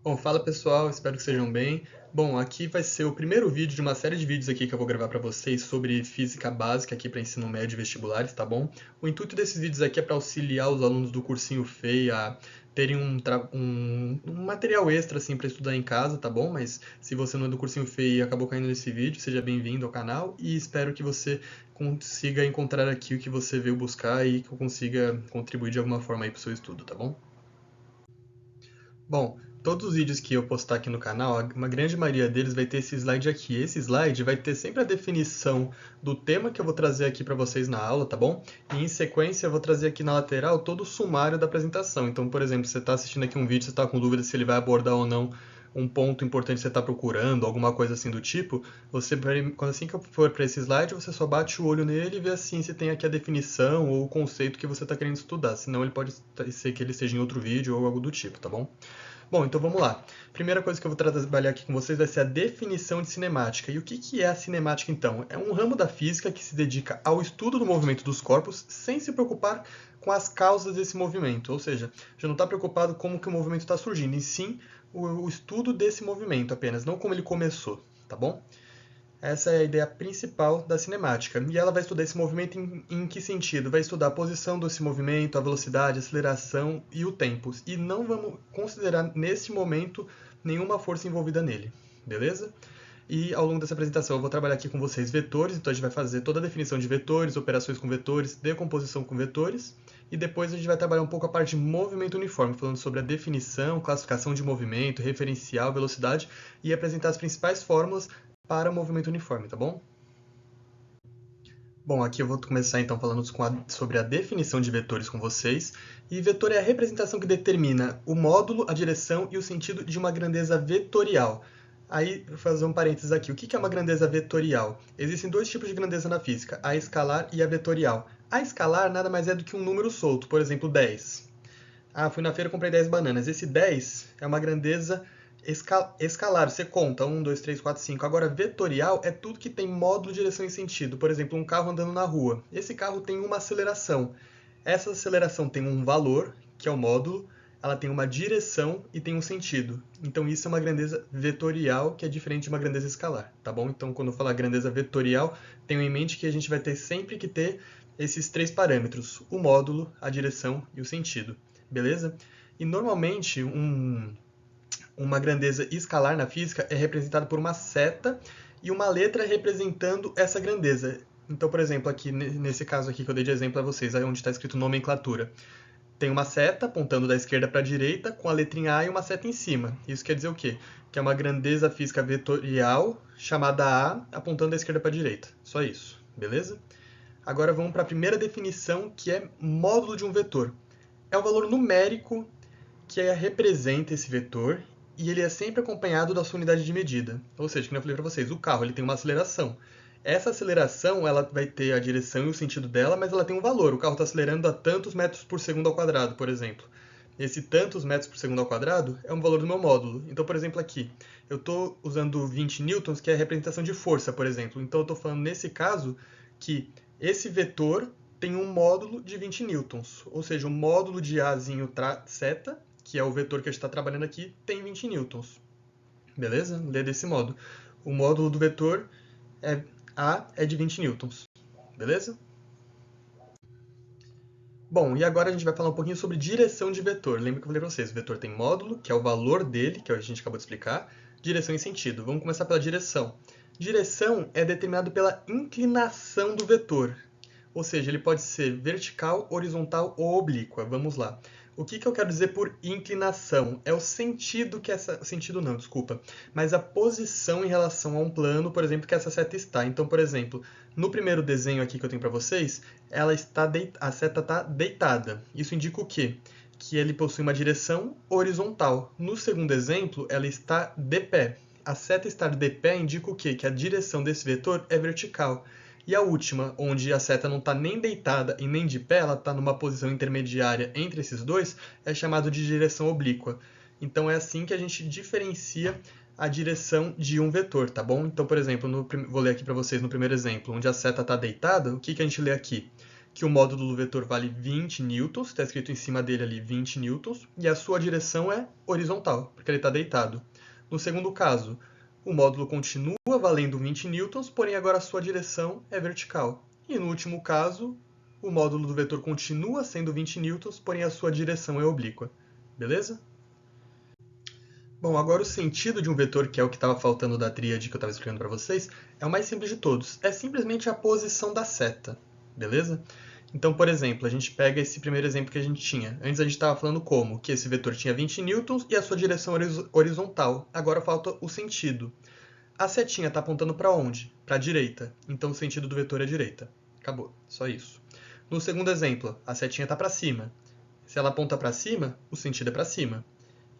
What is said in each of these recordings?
Bom, fala pessoal, espero que estejam bem. Bom, aqui vai ser o primeiro vídeo de uma série de vídeos aqui que eu vou gravar para vocês sobre física básica aqui para ensino médio e vestibulares, tá bom? O intuito desses vídeos aqui é para auxiliar os alunos do cursinho FEI a terem um material extra assim para estudar em casa, tá bom? Mas se você não é do cursinho FEI e acabou caindo nesse vídeo, seja bem-vindo ao canal e espero que você consiga encontrar aqui o que você veio buscar e que eu consiga contribuir de alguma forma aí para o seu estudo, tá bom? Bom, todos os vídeos que eu postar aqui no canal, uma grande maioria deles vai ter esse slide aqui. Esse slide vai ter sempre a definição do tema que eu vou trazer aqui para vocês na aula, tá bom? E em sequência eu vou trazer aqui na lateral todo o sumário da apresentação. Então, por exemplo, você está assistindo aqui um vídeo, você está com dúvida se ele vai abordar ou não um ponto importante que você está procurando, alguma coisa assim do tipo, você quando assim que eu for para esse slide, você só bate o olho nele e vê assim se tem aqui a definição ou o conceito que você está querendo estudar. Senão ele pode ser que ele esteja em outro vídeo ou algo do tipo, tá bom? Bom, então vamos lá. Primeira coisa que eu vou trabalhar aqui com vocês vai ser a definição de cinemática. E o que é a cinemática, então? É um ramo da física que se dedica ao estudo do movimento dos corpos sem se preocupar com as causas desse movimento. Ou seja, já não está preocupado como que o movimento está surgindo, e sim o estudo desse movimento apenas, não como ele começou, tá bom? Essa é a ideia principal da cinemática. E ela vai estudar esse movimento em que sentido? Vai estudar a posição desse movimento, a velocidade, a aceleração e o tempo. E não vamos considerar nesse momento nenhuma força envolvida nele, beleza? E ao longo dessa apresentação eu vou trabalhar aqui com vocês vetores, então a gente vai fazer toda a definição de vetores, operações com vetores, decomposição com vetores, e depois a gente vai trabalhar um pouco a parte de movimento uniforme, falando sobre a definição, classificação de movimento, referencial, velocidade, e apresentar as principais fórmulas para o movimento uniforme, tá bom? Bom, aqui eu vou começar então falando sobre a definição de vetores com vocês. E vetor é a representação que determina o módulo, a direção e o sentido de uma grandeza vetorial. Aí, vou fazer um parênteses aqui. O que é uma grandeza vetorial? Existem dois tipos de grandeza na física, a escalar e a vetorial. A escalar nada mais é do que um número solto, por exemplo, 10. Ah, fui na feira e comprei 10 bananas. Esse 10 é uma grandeza escalar, você conta 1, 2, 3, 4, 5. Agora, vetorial é tudo que tem módulo, direção e sentido. Por exemplo, um carro andando na rua. Esse carro tem uma aceleração. Essa aceleração tem um valor, que é o módulo, ela tem uma direção e tem um sentido. Então, isso é uma grandeza vetorial, que é diferente de uma grandeza escalar, tá bom? Então, quando eu falar grandeza vetorial, tenham em mente que a gente vai ter sempre que ter esses três parâmetros: o módulo, a direção e o sentido, beleza? E normalmente, uma grandeza escalar na física é representada por uma seta e uma letra representando essa grandeza. Então, por exemplo, aqui nesse caso aqui que eu dei de exemplo a vocês, aí onde está escrito nomenclatura, tem uma seta apontando da esquerda para a direita com a letrinha A e uma seta em cima. Isso quer dizer o quê? Que é uma grandeza física vetorial chamada A apontando da esquerda para a direita. Só isso, beleza? Agora vamos para a primeira definição, que é módulo de um vetor. É o valor numérico que representa esse vetor e ele é sempre acompanhado da sua unidade de medida. Ou seja, como eu falei para vocês, o carro ele tem uma aceleração. Essa aceleração ela vai ter a direção e o sentido dela, mas ela tem um valor. O carro está acelerando a tantos metros por segundo ao quadrado, por exemplo. Esse tantos metros por segundo ao quadrado é um valor do meu módulo. Então, por exemplo, aqui, eu estou usando 20 newtons, que é a representação de força, por exemplo. Então, eu estou falando nesse caso que esse vetor tem um módulo de 20 newtons. Ou seja, o módulo de Azinho seta, que é o vetor que a gente está trabalhando aqui, tem 20 newtons. Beleza? Lê desse modo. O módulo do vetor A é de 20 newtons. Beleza? Bom, e agora a gente vai falar um pouquinho sobre direção de vetor. Lembra que eu falei para vocês, o vetor tem módulo, que é o valor dele, que a gente acabou de explicar, direção e sentido. Vamos começar pela direção. Direção é determinado pela inclinação do vetor. Ou seja, ele pode ser vertical, horizontal ou oblíqua. Vamos lá. O que eu quero dizer por inclinação? É o sentido que essa... Sentido não, desculpa. Mas a posição em relação a um plano, por exemplo, que essa seta está. Então, por exemplo, no primeiro desenho aqui que eu tenho para vocês, a seta está deitada. Isso indica o quê? Que ele possui uma direção horizontal. No segundo exemplo, ela está de pé. A seta estar de pé indica o quê? Que a direção desse vetor é vertical. E a última, onde a seta não está nem deitada e nem de pé, ela está numa posição intermediária entre esses dois, é chamado de direção oblíqua. Então é assim que a gente diferencia a direção de um vetor, tá bom? Então, por exemplo, vou ler aqui para vocês no primeiro exemplo, onde a seta está deitada, o que a gente lê aqui? que o módulo do vetor vale 20 newtons, está escrito em cima dele ali 20 newtons, e a sua direção é horizontal, porque ele está deitado. No segundo caso, o módulo continua valendo 20 newtons, porém agora a sua direção é vertical. E no último caso, o módulo do vetor continua sendo 20 newtons, porém a sua direção é oblíqua. Beleza? Bom, agora o sentido de um vetor, que é o que estava faltando da tríade que eu estava explicando para vocês, é o mais simples de todos. É simplesmente a posição da seta. Beleza? Então, por exemplo, a gente pega esse primeiro exemplo que a gente tinha. Antes a gente estava falando como? Que esse vetor tinha 20 newtons e a sua direção horizontal. Agora falta o sentido. A setinha está apontando para onde? Para a direita. Então o sentido do vetor é direita. Acabou. Só isso. No segundo exemplo, a setinha está para cima. Se ela aponta para cima, o sentido é para cima.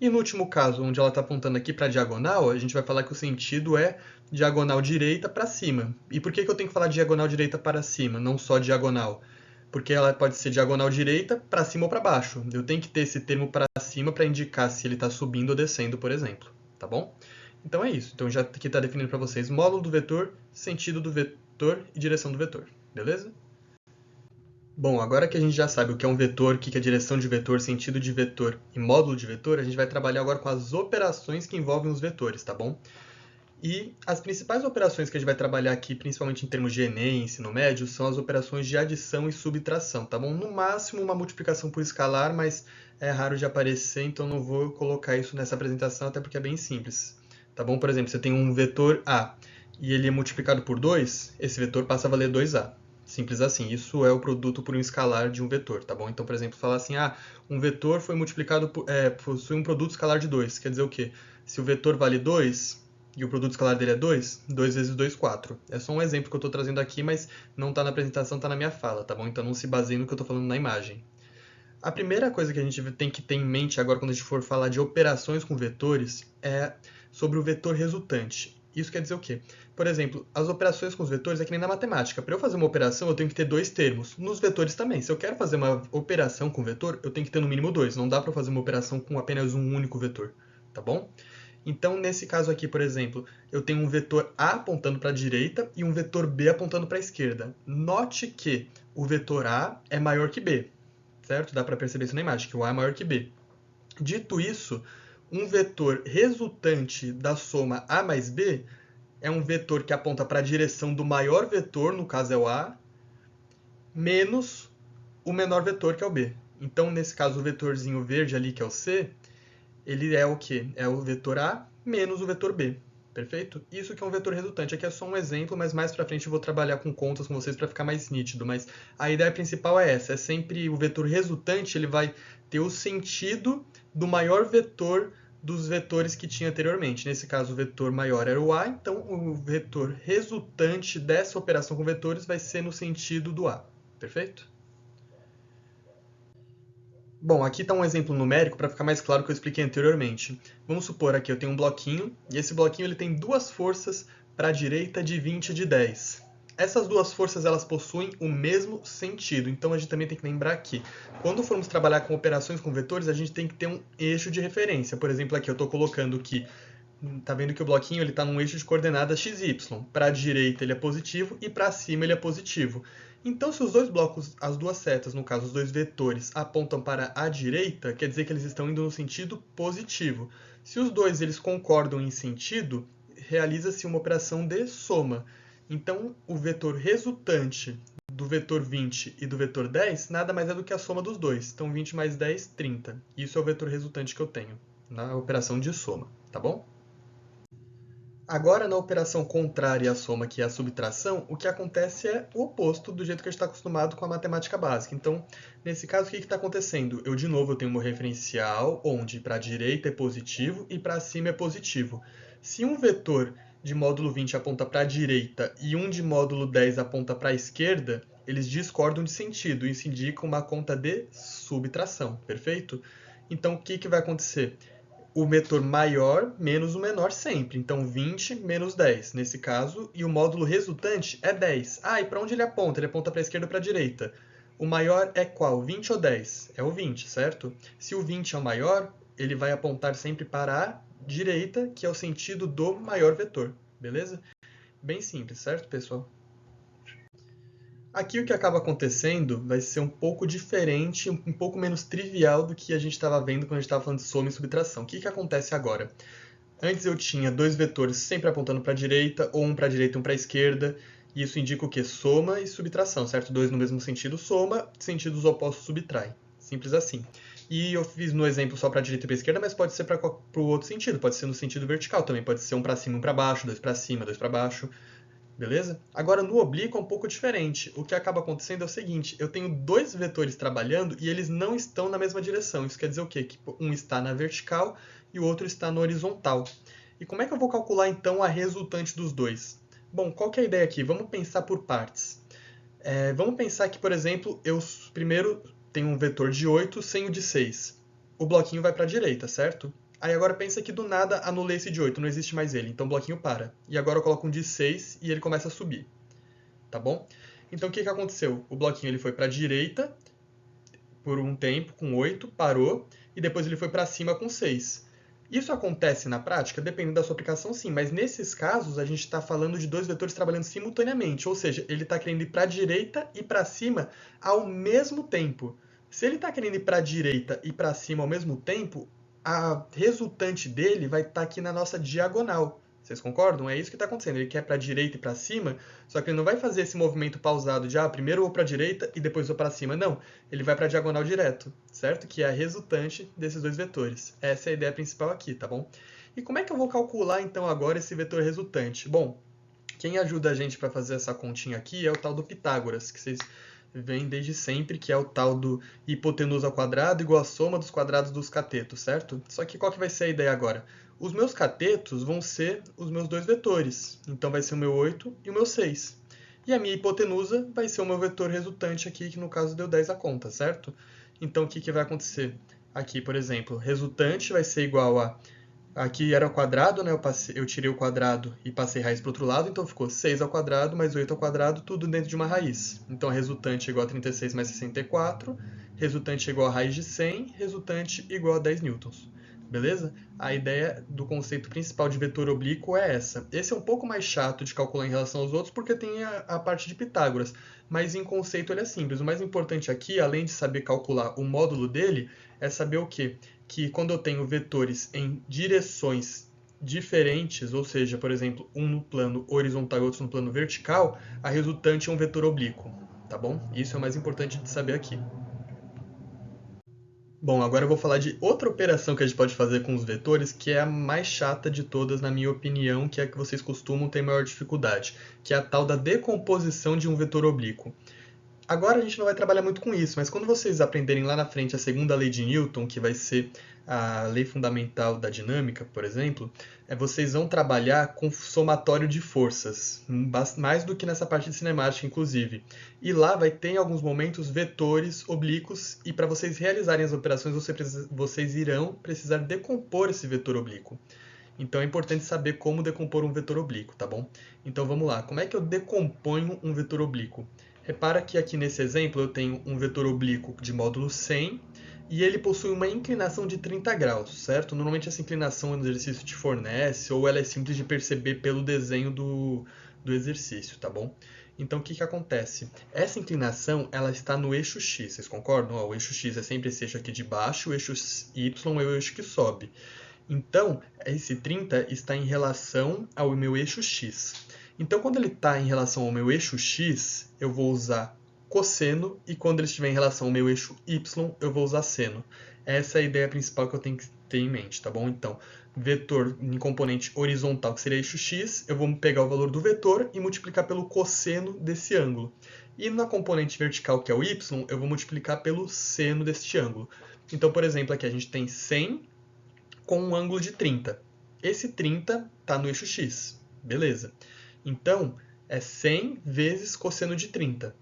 E no último caso, onde ela está apontando aqui para a diagonal, a gente vai falar que o sentido é diagonal direita para cima. E por que eu tenho que falar diagonal direita para cima, não só diagonal? Porque ela pode ser diagonal direita para cima ou para baixo. Eu tenho que ter esse termo para cima para indicar se ele está subindo ou descendo, por exemplo. Tá bom? Então é isso. Então já aqui está definindo para vocês módulo do vetor, sentido do vetor e direção do vetor. Beleza? Bom, agora que a gente já sabe o que é um vetor, o que é direção de vetor, sentido de vetor e módulo de vetor, a gente vai trabalhar agora com as operações que envolvem os vetores, tá bom? E as principais operações que a gente vai trabalhar aqui, principalmente em termos de Enem, ensino médio, são as operações de adição e subtração, tá bom? No máximo uma multiplicação por escalar, mas é raro de aparecer, então não vou colocar isso nessa apresentação, até porque é bem simples, tá bom? Por exemplo, você tem um vetor A e ele é multiplicado por 2, esse vetor passa a valer 2A. Simples assim, isso é o produto por um escalar de um vetor, tá bom? Então, por exemplo, falar assim, um vetor foi multiplicado possui um produto escalar de 2, quer dizer o quê? Se o vetor vale 2 e o produto escalar dele é 2, 2 vezes 2, 4. É só um exemplo que eu estou trazendo aqui, mas não está na apresentação, está na minha fala, tá bom? Então não se baseie no que eu estou falando na imagem. A primeira coisa que a gente tem que ter em mente agora quando a gente for falar de operações com vetores é sobre o vetor resultante. Isso quer dizer o quê? Por exemplo, as operações com os vetores é que nem na matemática. Para eu fazer uma operação, eu tenho que ter dois termos. Nos vetores também. Se eu quero fazer uma operação com vetor, eu tenho que ter no mínimo dois. Não dá para fazer uma operação com apenas um único vetor, tá bom? Então, nesse caso aqui, por exemplo, eu tenho um vetor A apontando para a direita e um vetor B apontando para a esquerda. Note que o vetor A é maior que B, certo? Dá para perceber isso na imagem, que o A é maior que B. Dito isso, um vetor resultante da soma A mais B é um vetor que aponta para a direção do maior vetor, no caso é o A, menos o menor vetor, que é o B. Então, nesse caso, o vetorzinho verde ali, que é o C, ele é o quê? É o vetor A menos o vetor B. Perfeito? Isso que é um vetor resultante. Aqui é só um exemplo, mas mais para frente eu vou trabalhar com contas com vocês para ficar mais nítido. Mas a ideia principal é essa. É sempre o vetor resultante, ele vai ter o sentido do maior vetor dos vetores que tinha anteriormente. Nesse caso, o vetor maior era o A, então o vetor resultante dessa operação com vetores vai ser no sentido do A. Perfeito? Bom, aqui está um exemplo numérico para ficar mais claro o que eu expliquei anteriormente. Vamos supor aqui eu tenho um bloquinho, e esse bloquinho ele tem duas forças para a direita de 20 e de 10. Essas duas forças elas possuem o mesmo sentido, então a gente também tem que lembrar que quando formos trabalhar com operações com vetores, a gente tem que ter um eixo de referência. Por exemplo, aqui eu estou colocando que tá vendo que o bloquinho ele está num eixo de coordenadas xy. Para a direita ele é positivo e para cima ele é positivo. Então, se os dois blocos, as duas setas, no caso os dois vetores, apontam para a direita, quer dizer que eles estão indo no sentido positivo. Se os dois eles concordam em sentido, realiza-se uma operação de soma. Então, o vetor resultante do vetor 20 e do vetor 10 nada mais é do que a soma dos dois. Então, 20 mais 10, 30. Isso é o vetor resultante que eu tenho na operação de soma, tá bom? Agora, na operação contrária à soma, que é a subtração, o que acontece é o oposto do jeito que a gente está acostumado com a matemática básica. Então, nesse caso, o que está acontecendo? De novo, eu tenho um referencial onde para a direita é positivo e para cima é positivo. Se um vetor de módulo 20 aponta para a direita e um de módulo 10 aponta para a esquerda, eles discordam de sentido. Isso indica uma conta de subtração, perfeito? Então, o que vai acontecer? O vetor maior menos o menor sempre. Então, 20 menos 10, nesse caso. E o módulo resultante é 10. E para onde ele aponta? Ele aponta para a esquerda ou para a direita? O maior é qual? 20 ou 10? É o 20, certo? Se o 20 é o maior, ele vai apontar sempre para a direita, que é o sentido do maior vetor. Beleza? Bem simples, certo, pessoal? Aqui o que acaba acontecendo vai ser um pouco diferente, um pouco menos trivial do que a gente estava vendo quando a gente estava falando de soma e subtração. O que acontece agora? Antes eu tinha dois vetores sempre apontando para a direita, ou um para a direita e um para a esquerda, e isso indica o quê? Soma e subtração, certo? Dois no mesmo sentido soma, sentidos opostos subtrai. Simples assim. E eu fiz no exemplo só para a direita e para a esquerda, mas pode ser para o outro sentido, pode ser no sentido vertical também, pode ser um para cima e um para baixo, dois para cima, dois para baixo. Beleza? Agora, no oblíquo é um pouco diferente. O que acaba acontecendo é o seguinte, eu tenho dois vetores trabalhando e eles não estão na mesma direção. Isso quer dizer o quê? Que um está na vertical e o outro está na horizontal. E como é que eu vou calcular, então, a resultante dos dois? Bom, qual que é a ideia aqui? Vamos pensar por partes. Vamos pensar que, por exemplo, eu primeiro tenho um vetor de 8 sem o de 6. O bloquinho vai para a direita, certo? Aí agora pensa que do nada anulei esse de 8, não existe mais ele, então o bloquinho para. E agora eu coloco um de 6 e ele começa a subir, tá bom? Então o que aconteceu? O bloquinho ele foi para a direita por um tempo com 8, parou, e depois ele foi para cima com 6. Isso acontece na prática? Dependendo da sua aplicação, sim, mas nesses casos a gente está falando de dois vetores trabalhando simultaneamente, ou seja, ele está querendo ir para a direita e para cima ao mesmo tempo. Se ele está querendo ir para a direita e para cima ao mesmo tempo, a resultante dele vai estar aqui na nossa diagonal. Vocês concordam? É isso que está acontecendo. Ele quer para a direita e para cima, só que ele não vai fazer esse movimento pausado de primeiro eu vou para a direita e depois vou para cima. Não, ele vai para a diagonal direto, certo? Que é a resultante desses dois vetores. Essa é a ideia principal aqui, tá bom? E como é que eu vou calcular então agora esse vetor resultante? Bom, quem ajuda a gente para fazer essa continha aqui é o tal do Pitágoras, que vocês vem desde sempre, que é o tal do hipotenusa ao quadrado igual a soma dos quadrados dos catetos, certo? Só que qual que vai ser a ideia agora? Os meus catetos vão ser os meus dois vetores. Então vai ser o meu 8 e o meu 6. E a minha hipotenusa vai ser o meu vetor resultante aqui, que no caso deu 10 a conta, certo? Então o que vai acontecer? Aqui, por exemplo, resultante vai ser igual a... Aqui era o quadrado, né? Eu tirei o quadrado e passei raiz para o outro lado, então ficou 6 ao quadrado mais 8 ao quadrado, tudo dentro de uma raiz. Então, a resultante é igual a 36 mais 64, resultante é igual a raiz de 100, resultante igual a 10 newtons. Beleza? A ideia do conceito principal de vetor oblíquo é essa. Esse é um pouco mais chato de calcular em relação aos outros, porque tem a parte de Pitágoras, mas em conceito ele é simples. O mais importante aqui, além de saber calcular o módulo dele, é saber o quê? Que quando eu tenho vetores em direções diferentes, ou seja, por exemplo, um no plano horizontal e outro no plano vertical, a resultante é um vetor oblíquo, tá bom? Isso é o mais importante de saber aqui. Bom, agora eu vou falar de outra operação que a gente pode fazer com os vetores, que é a mais chata de todas, na minha opinião, que é a que vocês costumam ter maior dificuldade, que é a tal da decomposição de um vetor oblíquo. Agora a gente não vai trabalhar muito com isso, mas quando vocês aprenderem lá na frente a segunda lei de Newton, que vai ser a lei fundamental da dinâmica, por exemplo, vocês vão trabalhar com somatório de forças, mais do que nessa parte de cinemática, inclusive. E lá vai ter em alguns momentos vetores oblíquos, e para vocês realizarem as operações, vocês irão precisar decompor esse vetor oblíquo. Então é importante saber como decompor um vetor oblíquo, tá bom? Então vamos lá, como é que eu decomponho um vetor oblíquo? Repara que aqui nesse exemplo eu tenho um vetor oblíquo de módulo 100 e ele possui uma inclinação de 30 graus, certo? Normalmente essa inclinação no exercício te fornece ou ela é simples de perceber pelo desenho do exercício, tá bom? Então o que acontece? Essa inclinação ela está no eixo x, vocês concordam? O eixo x é sempre esse eixo aqui de baixo, o eixo y é o eixo que sobe. Então, esse 30 está em relação ao meu eixo x. Então, quando ele está em relação ao meu eixo x, eu vou usar cosseno, e quando ele estiver em relação ao meu eixo y, eu vou usar seno. Essa é a ideia principal que eu tenho que ter em mente, tá bom? Então, vetor em componente horizontal, que seria eixo x, eu vou pegar o valor do vetor e multiplicar pelo cosseno desse ângulo. E na componente vertical, que é o y, eu vou multiplicar pelo seno deste ângulo. Então, por exemplo, aqui a gente tem 100 com um ângulo de 30. Esse 30 está no eixo x, beleza. Então, é 100 vezes cosseno de 30.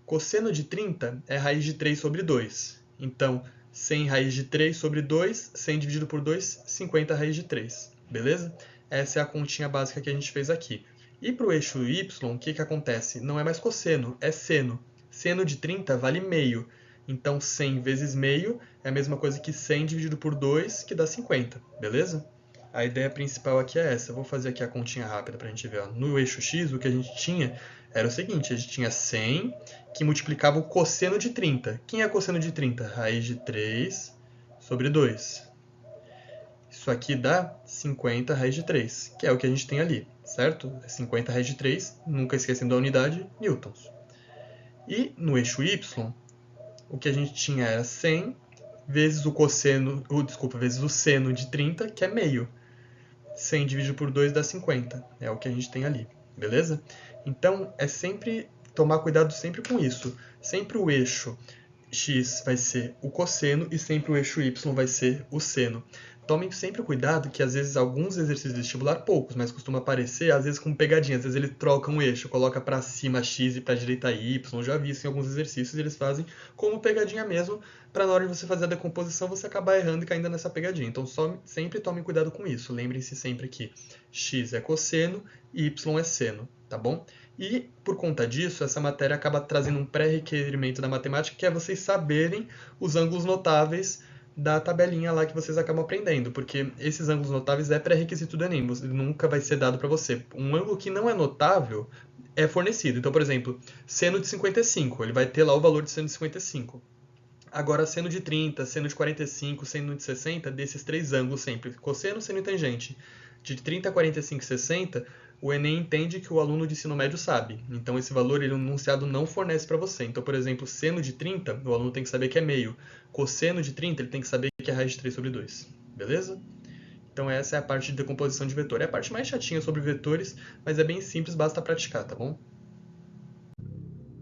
Cosseno de 30 é raiz de 3 sobre 2. Então, 100 raiz de 3 sobre 2, 100 dividido por 2, 50 raiz de 3. Beleza? Essa é a continha básica que a gente fez aqui. E para o eixo y, o que acontece? Não é mais cosseno, é seno. Seno de 30 vale meio. Então, 100 vezes meio é a mesma coisa que 100 dividido por 2, que dá 50. Beleza? A ideia principal aqui é essa. Eu vou fazer aqui a continha rápida para a gente ver. Ó. No eixo x, o que a gente tinha era o seguinte, a gente tinha 100 que multiplicava o cosseno de 30. Quem é cosseno de 30? Raiz de 3 sobre 2. Isso aqui dá 50 raiz de 3, que é o que a gente tem ali, certo? 50 raiz de 3, nunca esquecendo a unidade, newtons. E no eixo y, o que a gente tinha era 100 vezes o cosseno, vezes o seno de 30, que é meio. 100 dividido por 2 dá 50, é o que a gente tem ali, beleza? Então, é sempre tomar cuidado sempre com isso. Sempre o eixo x vai ser o cosseno e sempre o eixo y vai ser o seno. Tomem sempre cuidado que às vezes alguns exercícios de vestibular, poucos, mas costuma aparecer às vezes com pegadinha, às vezes ele troca um eixo, coloca para cima x e para direita y, já vi isso em alguns exercícios, eles fazem como pegadinha mesmo, para na hora de você fazer a decomposição você acabar errando e caindo nessa pegadinha. Então sempre tomem cuidado com isso, lembrem-se sempre que x é cosseno e y é seno, tá bom? E, por conta disso, essa matéria acaba trazendo um pré-requerimento da matemática, que é vocês saberem os ângulos notáveis da tabelinha lá que vocês acabam aprendendo, porque esses ângulos notáveis é pré-requisito do Enem, nunca vai ser dado para você. Um ângulo que não é notável é fornecido. Então, por exemplo, seno de 55, ele vai ter lá o valor de seno de 55. Agora, seno de 30, seno de 45, seno de 60, desses três ângulos sempre, cosseno, seno e tangente, de 30, 45 e 60, o Enem entende que o aluno de ensino médio sabe. Então, esse valor ele, o enunciado não fornece para você. Então, por exemplo, seno de 30, o aluno tem que saber que é meio. Cosseno de 30, ele tem que saber que é raiz de 3 sobre 2. Beleza? Então, essa é a parte de decomposição de vetor. É a parte mais chatinha sobre vetores, mas é bem simples, basta praticar, tá bom?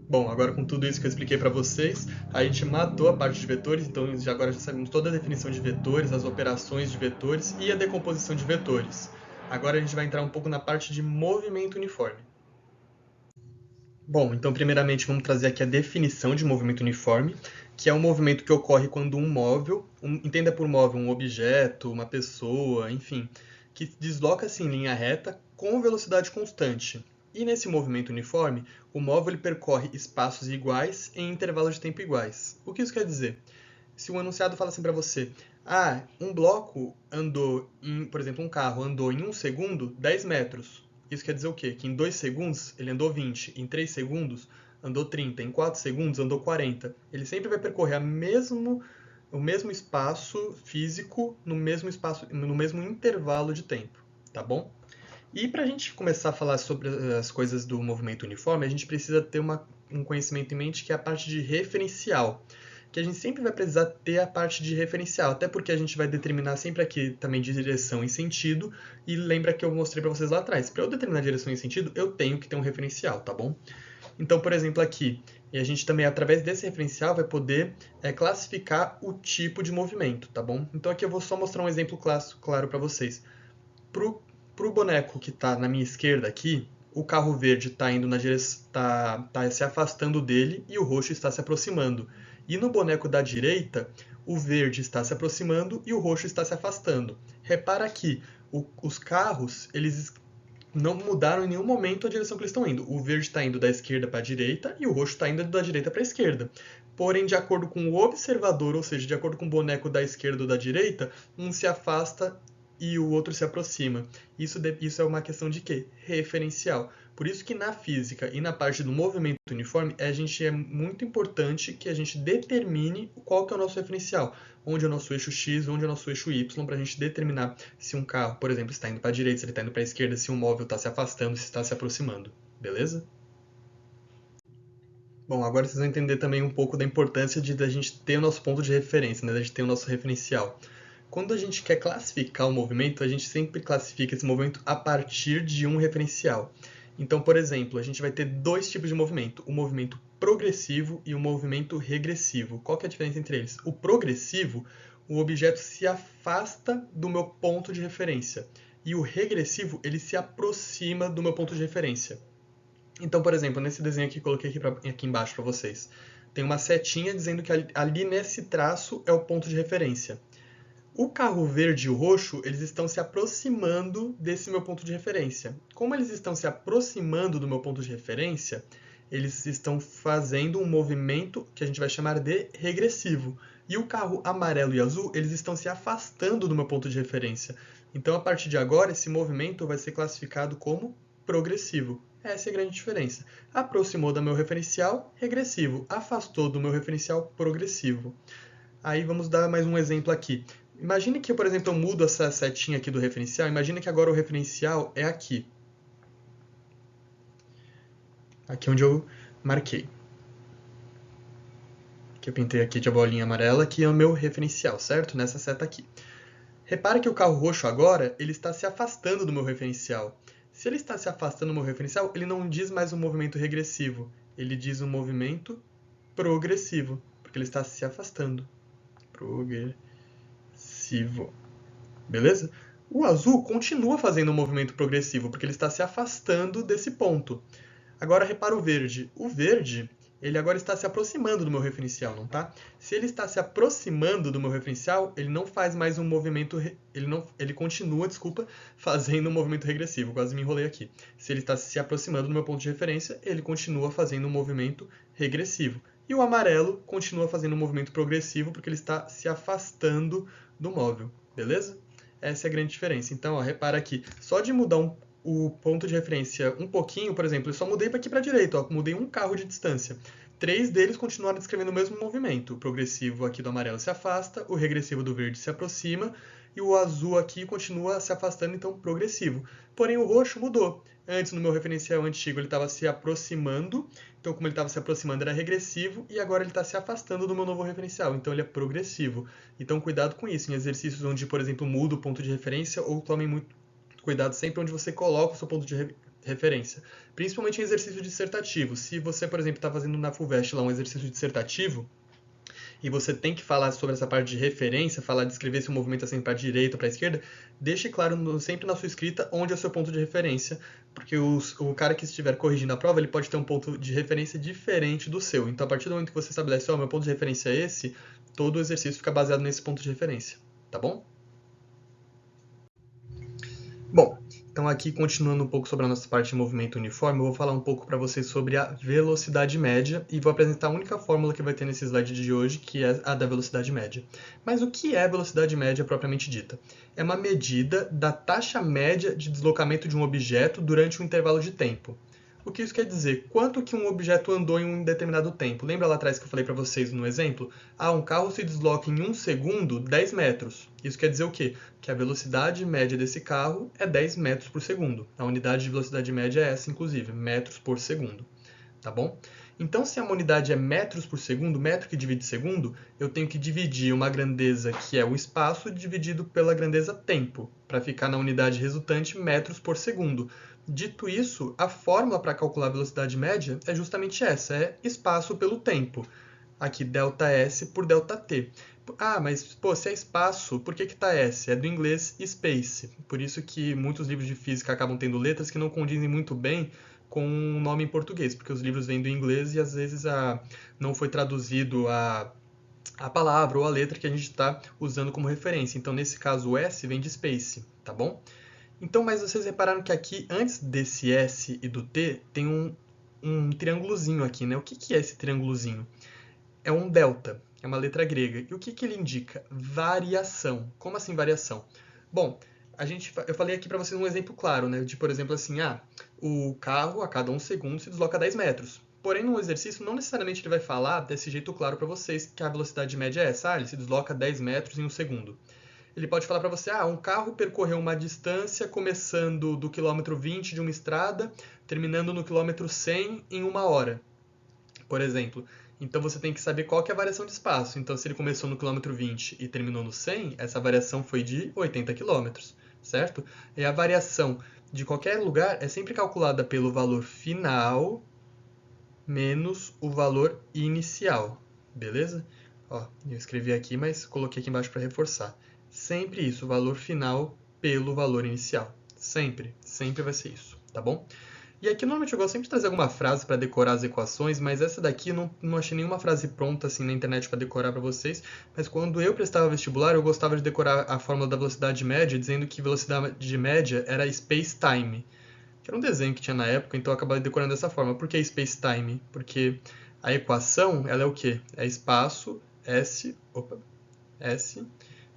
Bom, agora com tudo isso que eu expliquei para vocês, a gente matou a parte de vetores, então agora já sabemos toda a definição de vetores, as operações de vetores e a decomposição de vetores. Agora a gente vai entrar um pouco na parte de movimento uniforme. Bom, então primeiramente vamos trazer aqui a definição de movimento uniforme, que é um movimento que ocorre quando um móvel, entenda por móvel um objeto, uma pessoa, enfim, que desloca-se em linha reta com velocidade constante. E nesse movimento uniforme, o móvel ele percorre espaços iguais em intervalos de tempo iguais. O que isso quer dizer? Se um enunciado fala assim para você, um bloco andou, por exemplo, um carro andou em 1 segundo 10 metros. Isso quer dizer o quê? Que em 2 segundos ele andou 20, em 3 segundos andou 30, em 4 segundos andou 40. Ele sempre vai percorrer o mesmo espaço físico no mesmo intervalo de tempo, tá bom? E para a gente começar a falar sobre as coisas do movimento uniforme, a gente precisa ter um conhecimento em mente que é a parte de referencial. Que a gente sempre vai precisar ter a parte de referencial, até porque a gente vai determinar sempre aqui também de direção e sentido, e lembra que eu mostrei para vocês lá atrás. Para eu determinar direção e sentido, eu tenho que ter um referencial, tá bom? Então, por exemplo, aqui, e a gente também, através desse referencial, vai poder classificar o tipo de movimento, tá bom? Então aqui eu vou só mostrar um exemplo claro para vocês. Para o boneco que está na minha esquerda aqui, o carro verde está indo na direção, tá se afastando dele e o roxo está se aproximando. E no boneco da direita, o verde está se aproximando e o roxo está se afastando. Repara que os carros, eles não mudaram em nenhum momento a direção que eles estão indo. O verde está indo da esquerda para a direita e o roxo está indo da direita para a esquerda. Porém, de acordo com o observador, ou seja, de acordo com o boneco da esquerda ou da direita, um se afasta e o outro se aproxima. Isso é uma questão de quê? Referencial. Por isso que na física e na parte do movimento uniforme, é muito importante que a gente determine qual que é o nosso referencial. Onde é o nosso eixo X, onde é o nosso eixo Y, para a gente determinar se um carro, por exemplo, está indo para a direita, se ele está indo para a esquerda, se um móvel está se afastando, se está se aproximando. Beleza? Bom, agora vocês vão entender também um pouco da importância de a gente ter o nosso ponto de referência, né? Da gente ter o nosso referencial. Quando a gente quer classificar o movimento, a gente sempre classifica esse movimento a partir de um referencial. Então, por exemplo, a gente vai ter dois tipos de movimento, o movimento progressivo e o movimento regressivo. Qual que é a diferença entre eles? O progressivo, o objeto se afasta do meu ponto de referência. E o regressivo, ele se aproxima do meu ponto de referência. Então, por exemplo, nesse desenho aqui que eu coloquei aqui embaixo para vocês, tem uma setinha dizendo que ali nesse traço é o ponto de referência. O carro verde e o roxo, eles estão se aproximando desse meu ponto de referência. Como eles estão se aproximando do meu ponto de referência, eles estão fazendo um movimento que a gente vai chamar de regressivo. E o carro amarelo e azul, eles estão se afastando do meu ponto de referência. Então, a partir de agora, esse movimento vai ser classificado como progressivo. Essa é a grande diferença. Aproximou do meu referencial, regressivo. Afastou do meu referencial, progressivo. Aí vamos dar mais um exemplo aqui. Imagine que, por exemplo, eu mudo essa setinha aqui do referencial. Imagine que agora o referencial é aqui. Aqui onde eu marquei. Que eu pintei aqui de bolinha amarela, que é o meu referencial, certo? Nessa seta aqui. Repare que o carro roxo agora, ele está se afastando do meu referencial. Se ele está se afastando do meu referencial, ele não diz mais um movimento regressivo. Ele diz um movimento progressivo, porque ele está se afastando. Progressivo. Beleza? O azul continua fazendo um movimento progressivo, porque ele está se afastando desse ponto. Agora repara o verde. O verde, ele agora está se aproximando do meu referencial, não tá? Se ele está se aproximando do meu referencial, ele não faz mais um movimento, ele continua, fazendo um movimento regressivo. Quase me enrolei aqui. Se ele está se aproximando do meu ponto de referência, ele continua fazendo um movimento regressivo. E o amarelo continua fazendo um movimento progressivo, porque ele está se afastando do móvel, beleza? Essa é a grande diferença. Então, ó, repara aqui, só de mudar o ponto de referência um pouquinho, por exemplo, eu só mudei para aqui para a direita, ó, mudei um carro de distância. 3 deles continuaram descrevendo o mesmo movimento. O progressivo aqui do amarelo se afasta, o regressivo do verde se aproxima, e o azul aqui continua se afastando, então progressivo. Porém, o roxo mudou. Antes, no meu referencial antigo, ele estava se aproximando, então como ele estava se aproximando era regressivo, e agora ele está se afastando do meu novo referencial, então ele é progressivo. Então cuidado com isso, em exercícios onde, por exemplo, muda o ponto de referência, ou tomem muito cuidado sempre onde você coloca o seu ponto de referência. Principalmente em exercício dissertativo. Se você, por exemplo, está fazendo na FUVEST lá um exercício dissertativo, e você tem que falar sobre essa parte de referência, descrever se o movimento é sempre para a direita ou para a esquerda, deixe claro sempre na sua escrita onde é o seu ponto de referência, porque o cara que estiver corrigindo a prova, ele pode ter um ponto de referência diferente do seu. Então, a partir do momento que você estabelece, meu ponto de referência é esse, todo o exercício fica baseado nesse ponto de referência, tá bom? Bom, então aqui continuando um pouco sobre a nossa parte de movimento uniforme, eu vou falar um pouco para vocês sobre a velocidade média e vou apresentar a única fórmula que vai ter nesse slide de hoje, que é a da velocidade média. Mas o que é a velocidade média propriamente dita? É uma medida da taxa média de deslocamento de um objeto durante um intervalo de tempo. O que isso quer dizer? Quanto que um objeto andou em um determinado tempo? Lembra lá atrás que eu falei para vocês no exemplo? Um carro se desloca em 1 segundo 10 metros. Isso quer dizer o quê? Que a velocidade média desse carro é 10 metros por segundo. A unidade de velocidade média é essa, inclusive, metros por segundo. Tá bom? Então, se a unidade é metros por segundo, metro que divide segundo, eu tenho que dividir uma grandeza que é o espaço dividido pela grandeza tempo, para ficar na unidade resultante metros por segundo. Dito isso, a fórmula para calcular a velocidade média é justamente essa, é espaço pelo tempo. Aqui, ΔS por ΔT. Mas se é espaço, por que está S? É do inglês space. Por isso que muitos livros de física acabam tendo letras que não condizem muito bem com o nome em português, porque os livros vêm do inglês e às vezes não foi traduzido a palavra ou a letra que a gente está usando como referência. Então, nesse caso, o S vem de space, tá bom? Então, mas vocês repararam que aqui, antes desse S e do T, tem um triângulozinho aqui, né? O que é esse triângulozinho? É um delta, é uma letra grega. E o que ele indica? Variação. Como assim variação? Bom, eu falei aqui para vocês um exemplo claro, né? De, por exemplo, assim, o carro a cada 1 segundo se desloca 10 metros. Porém, no exercício, não necessariamente ele vai falar desse jeito claro para vocês que a velocidade média é essa. Ele se desloca 10 metros em 1 segundo. Ele pode falar para você, um carro percorreu uma distância começando do quilômetro 20 de uma estrada, terminando no quilômetro 100 em 1 hora, por exemplo. Então você tem que saber qual que é a variação de espaço. Então, se ele começou no quilômetro 20 e terminou no 100, essa variação foi de 80 quilômetros, certo? E a variação de qualquer lugar é sempre calculada pelo valor final menos o valor inicial, beleza? Eu escrevi aqui, mas coloquei aqui embaixo para reforçar. Sempre isso, o valor final pelo valor inicial. Sempre vai ser isso, tá bom? E aqui normalmente eu gosto sempre de trazer alguma frase para decorar as equações, mas essa daqui eu não achei nenhuma frase pronta assim na internet para decorar para vocês. Mas quando eu prestava vestibular, eu gostava de decorar a fórmula da velocidade média, dizendo que velocidade média era space-time, que era um desenho que tinha na época, então eu acabava decorando dessa forma. Por que space-time? Porque a equação, ela é o quê? É espaço S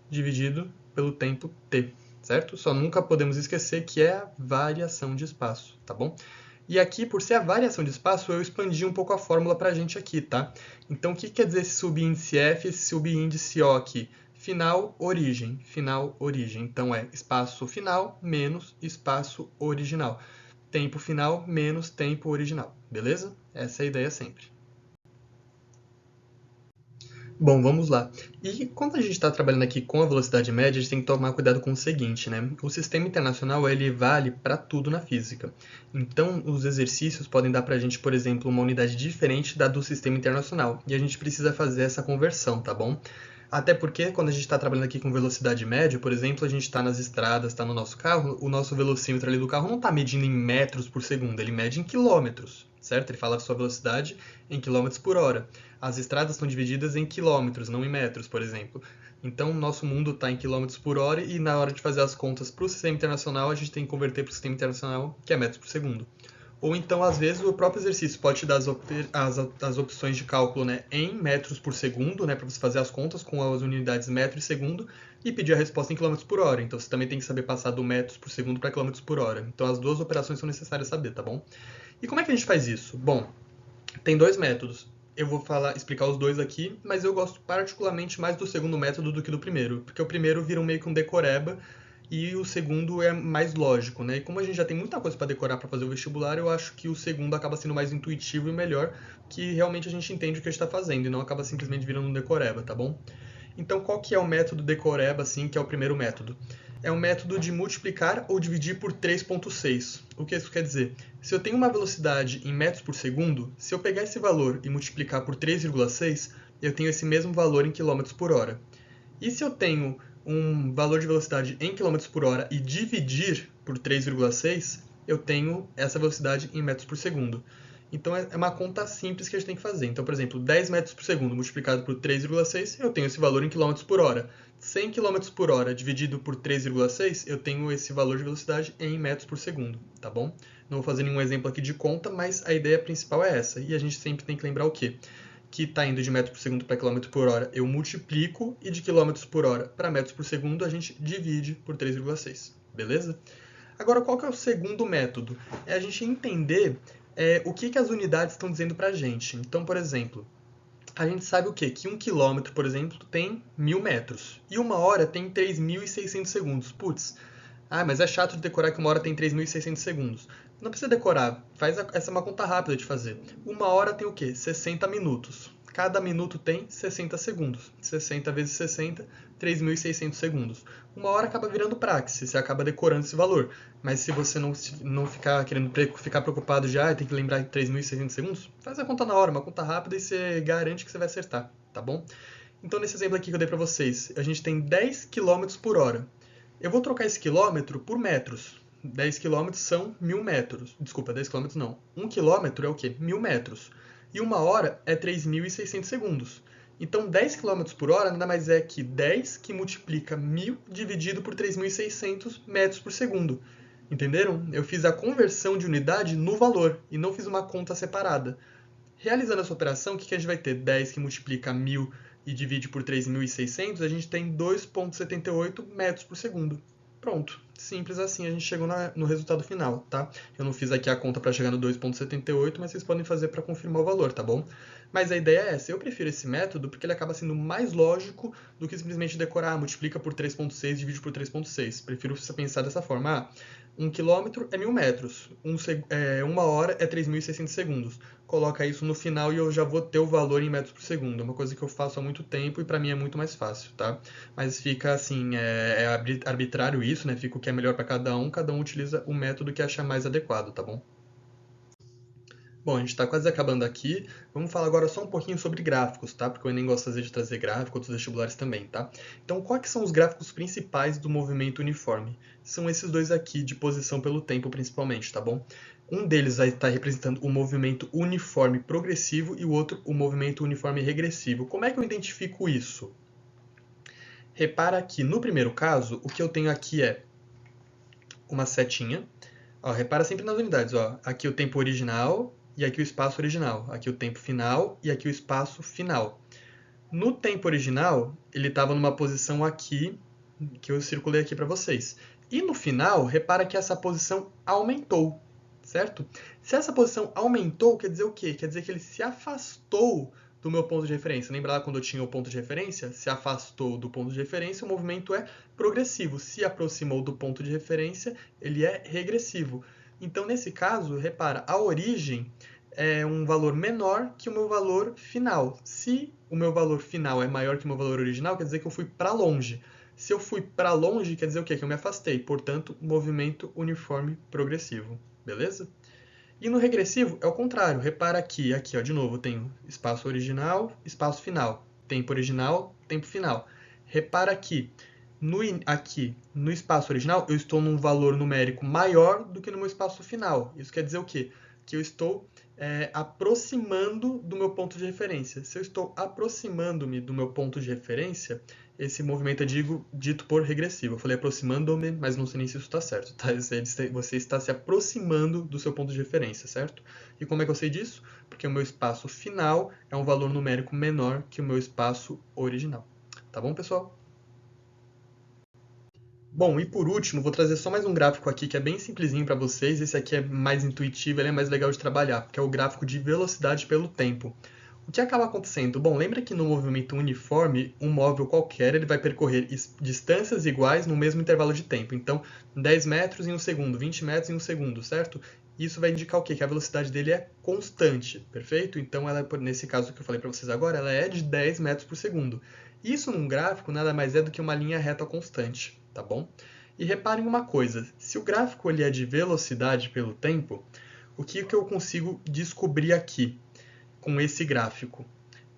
dividido pelo tempo t. certo? Só nunca podemos esquecer que é a variação de espaço, tá bom? E aqui, por ser a variação de espaço, eu expandi um pouco a fórmula para a gente aqui, tá? Então, o que quer dizer esse subíndice F e esse subíndice O aqui? Final, origem. Final, origem. Então, é espaço final menos espaço original. Tempo final menos tempo original. Beleza? Essa é a ideia sempre. Bom, vamos lá. E quando a gente está trabalhando aqui com a velocidade média, a gente tem que tomar cuidado com o seguinte, né? O sistema internacional, ele vale para tudo na física. Então, os exercícios podem dar para a gente, por exemplo, uma unidade diferente da do sistema internacional. E a gente precisa fazer essa conversão, tá bom? Até porque, quando a gente está trabalhando aqui com velocidade média, por exemplo, a gente está nas estradas, está no nosso carro, o nosso velocímetro ali do carro não está medindo em metros por segundo, ele mede em quilômetros, certo? Ele fala a sua velocidade em quilômetros por hora. As estradas estão divididas em quilômetros, não em metros, por exemplo. Então, nosso mundo está em quilômetros por hora e na hora de fazer as contas para o sistema internacional, a gente tem que converter para o sistema internacional, que é metros por segundo. Ou então, às vezes, o próprio exercício pode te dar as opções de cálculo, né, em metros por segundo, né, para você fazer as contas com as unidades metro e segundo, e pedir a resposta em quilômetros por hora. Então, você também tem que saber passar do metros por segundo para quilômetros por hora. Então, as duas operações são necessárias saber, tá bom? E como é que a gente faz isso? Bom, tem dois métodos. Eu vou explicar os dois aqui, mas eu gosto particularmente mais do segundo método do que do primeiro, porque o primeiro vira meio que um decoreba e o segundo é mais lógico, né? E como a gente já tem muita coisa para decorar para fazer o vestibular, eu acho que o segundo acaba sendo mais intuitivo e melhor, que realmente a gente entende o que a gente está fazendo e não acaba simplesmente virando um decoreba, tá bom? Então, qual que é o método decoreba, assim, que é o primeiro método? É um método de multiplicar ou dividir por 3,6. O que isso quer dizer? Se eu tenho uma velocidade em metros por segundo, se eu pegar esse valor e multiplicar por 3,6, eu tenho esse mesmo valor em quilômetros por hora. E se eu tenho um valor de velocidade em quilômetros por hora e dividir por 3,6, eu tenho essa velocidade em metros por segundo. Então é uma conta simples que a gente tem que fazer. Então, por exemplo, 10 metros por segundo multiplicado por 3,6, eu tenho esse valor em quilômetros por hora. 100 km por hora dividido por 3,6, eu tenho esse valor de velocidade em metros por segundo, tá bom? Não vou fazer nenhum exemplo aqui de conta, mas a ideia principal é essa. E a gente sempre tem que lembrar o quê? Que está indo de metro por segundo para quilômetro por hora, eu multiplico, e de quilômetros por hora para metros por segundo, a gente divide por 3,6, beleza? Agora, qual que é o segundo método? É a gente entender o que as unidades estão dizendo para a gente. Então, por exemplo, a gente sabe o quê? Que 1 quilômetro, por exemplo, tem 1.000 metros. E uma hora tem 3.600 segundos. Putz, mas é chato de decorar que uma hora tem 3.600 segundos. Não precisa decorar, essa é uma conta rápida de fazer. Uma hora tem o quê? 60 minutos. Cada minuto tem 60 segundos. 60 vezes 60, 3.600 segundos. Uma hora acaba virando praxe, você acaba decorando esse valor. Mas se você não ficar querendo ficar preocupado de, tem que lembrar 3.600 segundos, faz a conta na hora, uma conta rápida e você garante que você vai acertar, tá bom? Então, nesse exemplo aqui que eu dei para vocês, a gente tem 10 km por hora. Eu vou trocar esse quilômetro por metros. 10 quilômetros são 1.000 metros. Desculpa, 10 quilômetros não. 1 quilômetro é o quê? 1.000 metros. E uma hora é 3.600 segundos. Então, 10 km por hora nada mais é que 10 que multiplica 1.000 dividido por 3.600 metros por segundo. Entenderam? Eu fiz a conversão de unidade no valor e não fiz uma conta separada. Realizando essa operação, o que a gente vai ter? 10 que multiplica 1.000 e divide por 3.600, a gente tem 2,78 metros por segundo. Pronto, simples assim, a gente chegou no resultado final, tá? Eu não fiz aqui a conta para chegar no 2,78, mas vocês podem fazer para confirmar o valor, tá bom? Mas a ideia é essa, eu prefiro esse método porque ele acaba sendo mais lógico do que simplesmente decorar, multiplica por 3,6, divide por 3,6. Prefiro você pensar dessa forma, 1 quilômetro é 1.000 metros, uma hora é 3.600 segundos. Coloca isso no final e eu já vou ter o valor em metros por segundo. É uma coisa que eu faço há muito tempo e para mim é muito mais fácil, tá? Mas fica assim, é arbitrário isso, né? Fica o que é melhor para cada um utiliza o método que acha mais adequado, tá bom? Bom, a gente está quase acabando aqui. Vamos falar agora só um pouquinho sobre gráficos, tá? Porque o Enem gosta de trazer gráfico, outros vestibulares também, tá? Então, quais são os gráficos principais do movimento uniforme? São esses dois aqui, de posição pelo tempo, principalmente, tá bom? Um deles vai estar representando o movimento uniforme progressivo e o outro o movimento uniforme regressivo. Como é que eu identifico isso? Repara que, no primeiro caso, o que eu tenho aqui é uma setinha. Ó, repara sempre nas unidades. Ó. Aqui o tempo original e aqui o espaço original. Aqui o tempo final e aqui o espaço final. No tempo original, ele estava numa posição aqui, que eu circulei aqui para vocês. E no final, repara que essa posição aumentou, certo? Se essa posição aumentou, quer dizer o quê? Quer dizer que ele se afastou do meu ponto de referência. Lembra lá quando eu tinha o ponto de referência? Se afastou do ponto de referência, o movimento é progressivo. Se aproximou do ponto de referência, ele é regressivo. Então, nesse caso, repara, a origem é um valor menor que o meu valor final. Se o meu valor final é maior que o meu valor original, quer dizer que eu fui para longe. Se eu fui para longe, quer dizer o quê? Que eu me afastei. Portanto, movimento uniforme progressivo. Beleza? E no regressivo é o contrário. Repara aqui, ó, de novo, eu tenho espaço original, espaço final. Tempo original, tempo final. Repara aqui no espaço original, eu estou num valor numérico maior do que no meu espaço final. Isso quer dizer o quê? Que eu estou aproximando do meu ponto de referência. Se eu estou aproximando-me do meu ponto de referência, esse movimento é dito por regressivo. Eu falei aproximando-me, mas não sei nem se isso está certo. Tá? Você está se aproximando do seu ponto de referência, certo? E como é que eu sei disso? Porque o meu espaço final é um valor numérico menor que o meu espaço original. Tá bom, pessoal? Bom, e por último, vou trazer só mais um gráfico aqui que é bem simplesinho para vocês. Esse aqui é mais intuitivo, ele é mais legal de trabalhar, que é o gráfico de velocidade pelo tempo. O que acaba acontecendo? Bom, lembra que no movimento uniforme, um móvel qualquer ele vai percorrer distâncias iguais no mesmo intervalo de tempo. Então, 10 metros em um segundo, 20 metros em um segundo, certo? Isso vai indicar o quê? Que a velocidade dele é constante, perfeito? Então, ela, nesse caso que eu falei para vocês agora, ela é de 10 metros por segundo. Isso num gráfico nada mais é do que uma linha reta constante, tá bom? E reparem uma coisa, se o gráfico ele é de velocidade pelo tempo, o que eu consigo descobrir aqui com esse gráfico?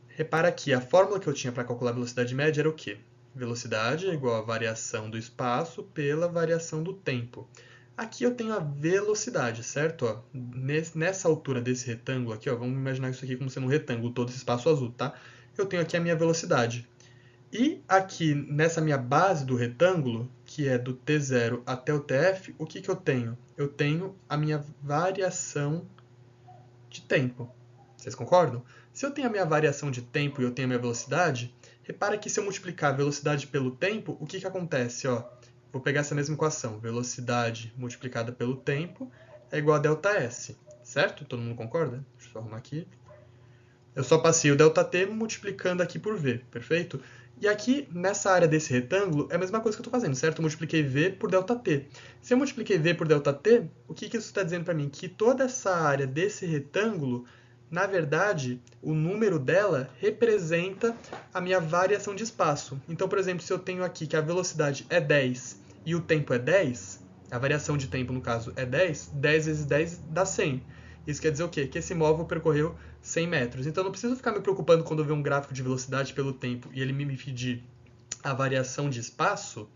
Repara aqui, a fórmula que eu tinha para calcular a velocidade média era o quê? Velocidade é igual a variação do espaço pela variação do tempo. Aqui eu tenho a velocidade, certo? Ó, nessa altura desse retângulo aqui, ó, vamos imaginar isso aqui como sendo um retângulo, todo esse espaço azul, tá? Eu tenho aqui a minha velocidade. E aqui nessa minha base do retângulo, que é do T0 até o TF, o que eu tenho? Eu tenho a minha variação de tempo. Vocês concordam? Se eu tenho a minha variação de tempo e eu tenho a minha velocidade, repara que se eu multiplicar a velocidade pelo tempo, o que acontece? Ó, vou pegar essa mesma equação. Velocidade multiplicada pelo tempo é igual a ΔS. Certo? Todo mundo concorda? Deixa eu só arrumar aqui. Eu só passei o ΔT multiplicando aqui por V, perfeito? E aqui, nessa área desse retângulo, é a mesma coisa que eu estou fazendo, certo? Eu multipliquei V por ΔT. Se eu multipliquei V por ΔT, o que isso está dizendo para mim? Que toda essa área desse retângulo, na verdade, o número dela representa a minha variação de espaço. Então, por exemplo, se eu tenho aqui que a velocidade é 10 e o tempo é 10, a variação de tempo, no caso, é 10, 10 vezes 10 dá 100. Isso quer dizer o quê? Que esse móvel percorreu 100 metros. Então, eu não preciso ficar me preocupando quando eu ver um gráfico de velocidade pelo tempo e ele me pedir a variação de espaço,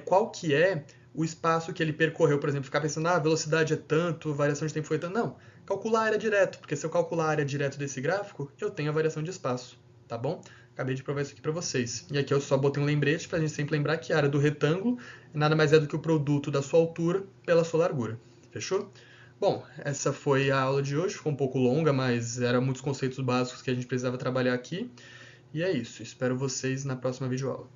qual que é o espaço que ele percorreu. Por exemplo, ficar pensando, a velocidade é tanto, a variação de tempo foi tanto. Não, calcular a área direto, porque se eu calcular a área direto desse gráfico, eu tenho a variação de espaço, tá bom? Acabei de provar isso aqui para vocês. E aqui eu só botei um lembrete para a gente sempre lembrar que a área do retângulo nada mais é do que o produto da sua altura pela sua largura. Fechou? Bom, essa foi a aula de hoje, ficou um pouco longa, mas eram muitos conceitos básicos que a gente precisava trabalhar aqui. E é isso, espero vocês na próxima videoaula.